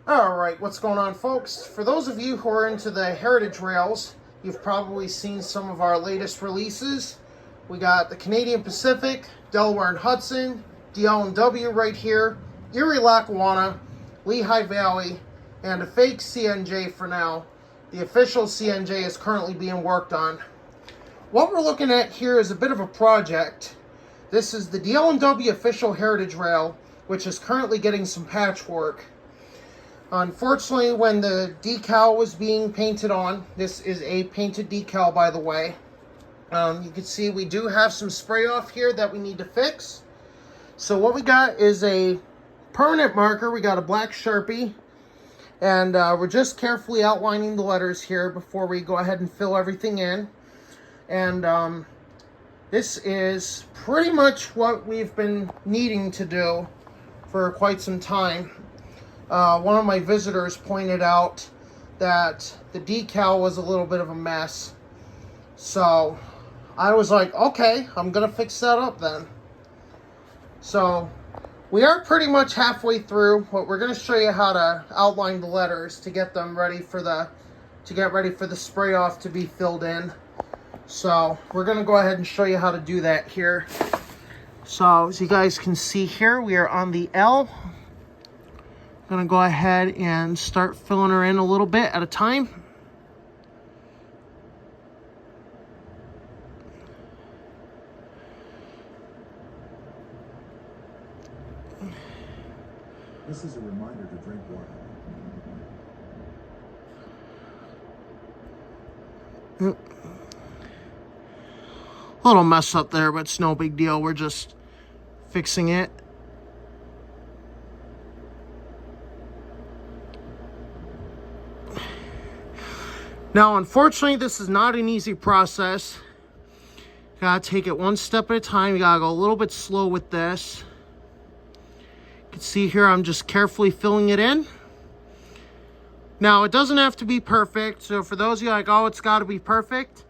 Alright, what's going on, folks? For those of you who are into the heritage rails, you've probably seen some of our latest releases. We got the Canadian Pacific, Delaware and Hudson, DL&W right here, Erie Lackawanna, Lehigh Valley, and a fake CNJ for now. The official CNJ is currently being worked on. What we're looking at here is a bit of a project. This is the DL&W official heritage rail, which is currently getting some patchwork. Unfortunately, when the decal was being painted on, this is a painted decal, by the way. You can see we do have some spray off here that we need to fix. So what we got is a permanent marker. We got a black Sharpie, and we're just carefully outlining the letters here before we go ahead and fill everything in. And this is pretty much what we've been needing to do for quite some time. One of my visitors pointed out that the decal was a little bit of a mess. So I was like, okay, I'm going to fix that up then. So we are pretty much halfway through. What we're going to show you how to outline the letters to get them ready for the spray off to be filled in. So we're going to go ahead and show you how to do that here. So as you guys can see here, we are on the L. I'm going to go ahead and start filling her in a little bit at a time. This is a reminder to drink water. A little mess up there, but it's no big deal. We're just fixing it. Now, unfortunately, this is not an easy process. You gotta take it one step at a time. You gotta go a little bit slow with this. You can see here, I'm just carefully filling it in. Now, it doesn't have to be perfect. So for those of you like, oh, it's gotta be perfect,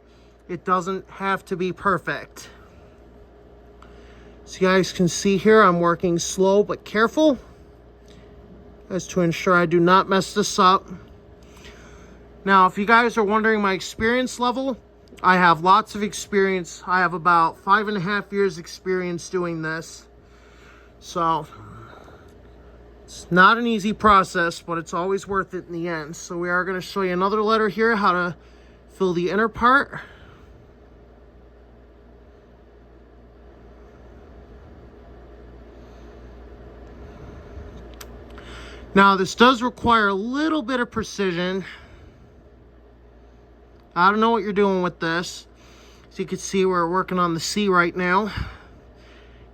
it doesn't have to be perfect. So you guys can see here, I'm working slow but careful as to ensure I do not mess this up. Now, if you guys are wondering my experience level, I have lots of experience. I have about 5.5 years experience doing this. So it's not an easy process, but it's always worth it in the end. So we are going to show you another letter here, how to fill the inner part. Now, this does require a little bit of precision. I don't know what you're doing with this. As you can see, we're working on the C right now.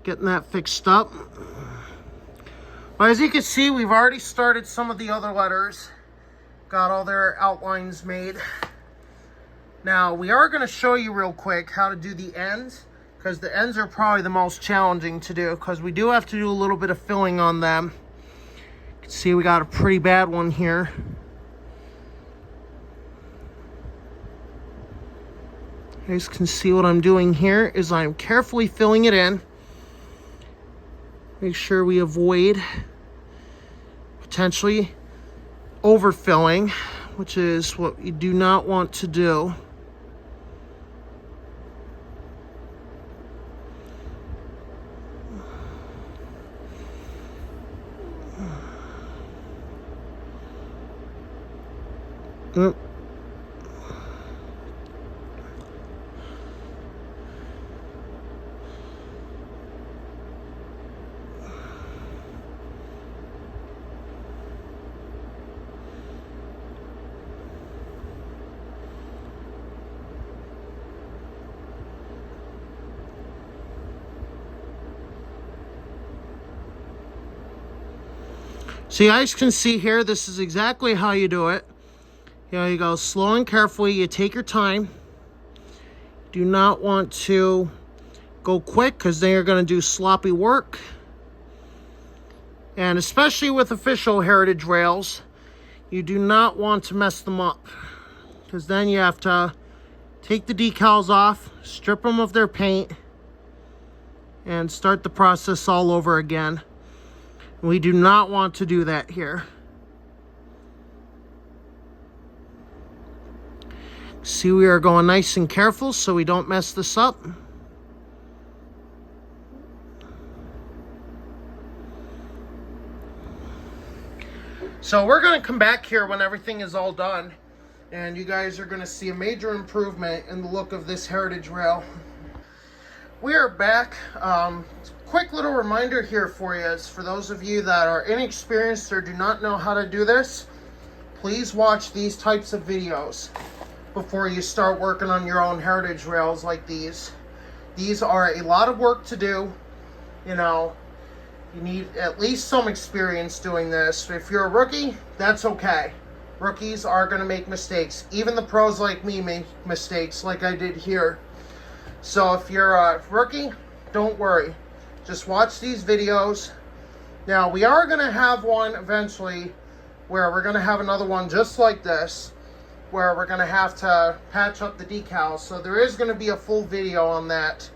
Getting that fixed up. But as you can see, we've already started some of the other letters. Got all their outlines made. Now, we are going to show you real quick how to do the ends, because the ends are probably the most challenging to do, because we do have to do a little bit of filling on them. You can see we got a pretty bad one here. You guys can see what I'm doing here is I'm carefully filling it in. Make sure we avoid potentially overfilling, which is what you do not want to do. So you guys can see here, this is exactly how you do it. You know, you go slow and carefully, you take your time. Do not want to go quick, because then you're going to do sloppy work. And especially with official heritage rails, you do not want to mess them up, because then you have to take the decals off, strip them of their paint, and start the process all over again. We do not want to do that here. See, we are going nice and careful so we don't mess this up. So we're going to come back here when everything is all done, and you guys are going to see a major improvement in the look of this heritage rail. We are back. Quick little reminder here for you is for those of you that are inexperienced or do not know how to do this, please watch these types of videos before you start working on your own heritage rails like these. These are a lot of work to do. You know, you need at least some experience doing this. If you're a rookie, that's okay. Rookies are going to make mistakes. Even the pros like me make mistakes like I did here. So if you're a rookie, don't worry. Just watch these videos. Now, we are going to have one eventually where we're going to have another one just like this, where we're going to have to patch up the decals. So there is going to be a full video on that.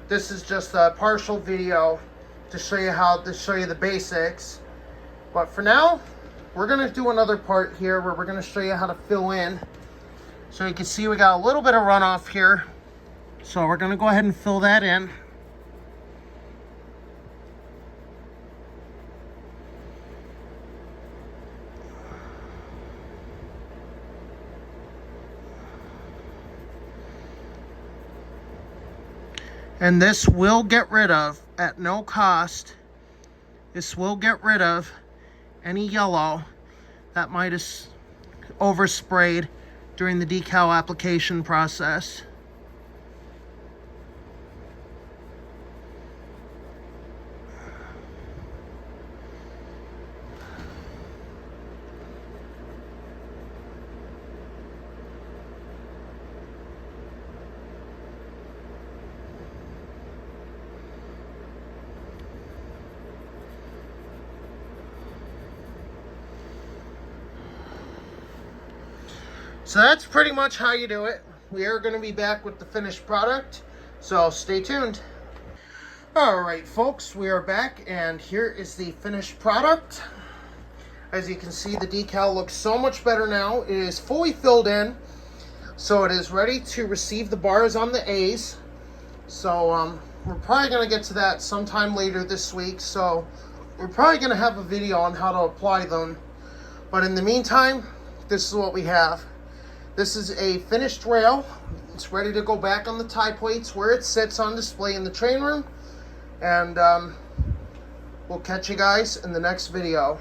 This is just a partial video to show you the basics. But for now, we're going to do another part here where we're going to show you how to fill in. So you can see we got a little bit of runoff here. So we're going to go ahead and fill that in. And this will get rid of, at no cost, this will get rid of any yellow that might have oversprayed during the decal application process. So that's pretty much how you do it. We are going to be back with the finished product, so stay tuned. Alright folks, we are back and here is the finished product. As you can see, the decal looks so much better now. It is fully filled in, so it is ready to receive the bars on the A's. So we're probably going to get to that sometime later this week, so we're probably going to have a video on how to apply them. But in the meantime, this is what we have. This is a finished rail. It's ready to go back on the tie plates where it sits on display in the train room. And we'll catch you guys in the next video.